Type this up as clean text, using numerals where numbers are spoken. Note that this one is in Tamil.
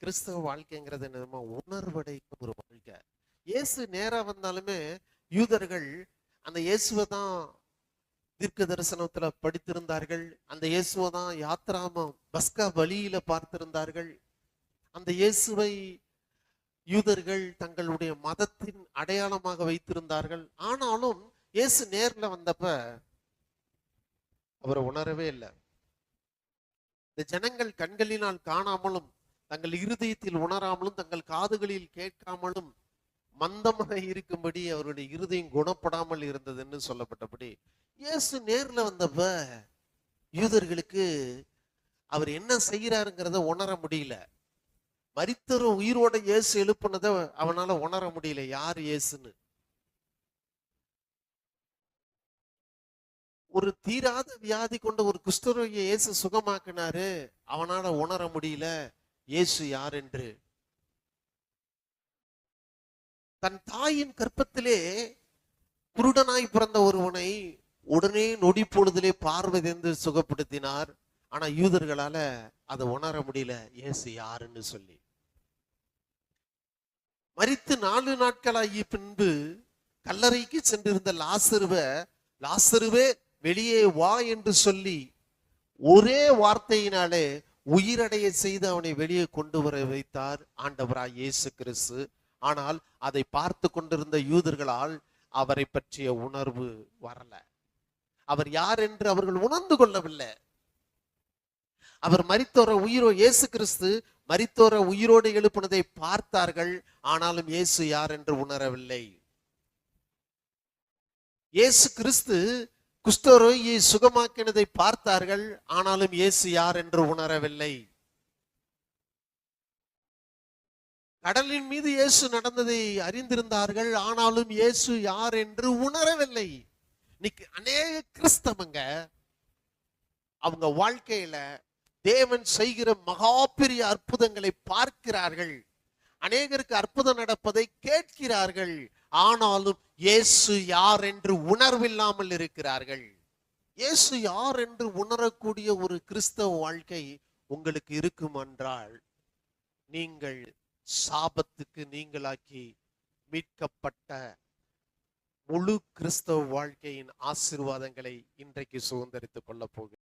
கிறிஸ்தவ வாழ்க்கைங்கிறது என்னமா உணர்வடைக்கும் ஒரு வாழ்க்கை. இயேசு நேரா வந்தாலுமே யூதர்கள் அந்த இயேசுவை தான் தீர்க்க தரிசனத்துல படித்திருந்தார்கள். அந்த இயேசுவை தான் யாத்ராமம் பஸ்கா பலியில பார்த்திருந்தார்கள். அந்த இயேசுவை யூதர்கள் தங்களுடைய மதத்தின் அடையாளமாக வைத்திருந்தார்கள். ஆனாலும் இயேசு நேர்ல வந்தப்ப அவரை உணரவே இல்லை. இந்த ஜனங்கள் கண்களினால் காணாமலும் தங்கள் இருதயத்தில் உணராமலும் தங்கள் காதுகளில் கேட்காமலும் மந்தமாக இருக்கும்படி அவருடைய இருதயம் குணப்படாமல் இருந்ததுன்னு சொல்லப்பட்டபடி இயேசு நேர்ல வந்தப்ப யூதர்களுக்கு அவர் என்ன செய்யறாருங்கிறத உணர முடியல. மரித்தோர் உயிரோட இயேசு எழுப்புனதை அவனால உணர முடியல யார் இயேசுன்னு. ஒரு தீராத வியாதி கொண்ட ஒரு குஷ்டரோகியை இயேசு சுகமாக்கினாரு, அவனால உணர முடியல இயேசு யார் என்று. தன் தாயின் கற்பத்திலே குருடனாய் பிறந்த ஒருவனை உடனே நொடி பொழுதிலே பார்வை தெரிந்து சுகப்படுத்தினார். ஆனா யூதர்களால அதை உணர முடியல இயேசு யாருன்னு சொல்லி. மரித்து 4 நாட்களாகிய பின்பு கல்லறைக்கு சென்றிருந்த லாசருவே வெளியே வா என்று சொல்லி ஒரே வார்த்தையினாலே உயிரடைய செய்து அவனை வெளியே கொண்டு வர வைத்தார் ஆண்டவராய் இயேசு கிறிஸ்து. ஆனால் அதை பார்த்து கொண்டிருந்த யூதர்களால் அவரை பற்றிய உணர்வு வரல. அவர் யார் என்று அவர்கள் உணர்ந்து கொள்ளவில்லை. அவர் மரித்தோர இயேசு கிறிஸ்து மரித்தோர உயிரோடு எழுப்பினதை பார்த்தார்கள், ஆனாலும் இயேசு யார் என்று உணரவில்லை. இயேசு கிறிஸ்து குஷ்டரோகியை சுகமாக்கினதை பார்த்தார்கள், ஆனாலும் இயேசு யார் என்று உணரவில்லை. கடலின் மீது இயேசு நடந்ததை அறிந்திருந்தார்கள், ஆனாலும் இயேசு யார் என்று உணரவில்லை. இன்னைக்கு அநேக கிறிஸ்தவங்க அவங்க வாழ்க்கையில தேவன் செய்கிற மகா பெரிய அற்புதங்களை பார்க்கிறார்கள், அநேகருக்கு அற்புதம் நடப்பதை கேட்கிறார்கள், ஆனாலும் இயேசு யார் என்று உணர்வில்லாமல் இருக்கிறார்கள். இயேசு யார் என்று உணரக்கூடிய ஒரு கிறிஸ்தவ வாழ்க்கை உங்களுக்கு இருக்கும் என்றால் நீங்கள் சாபத்துக்கு நீங்களாக்கி மீட்கப்பட்ட முழு கிறிஸ்தவ வாழ்க்கையின் ஆசீர்வாதங்களை இன்றைக்கு சுதந்திரித்துக் கொள்ள போகிறீர்கள்.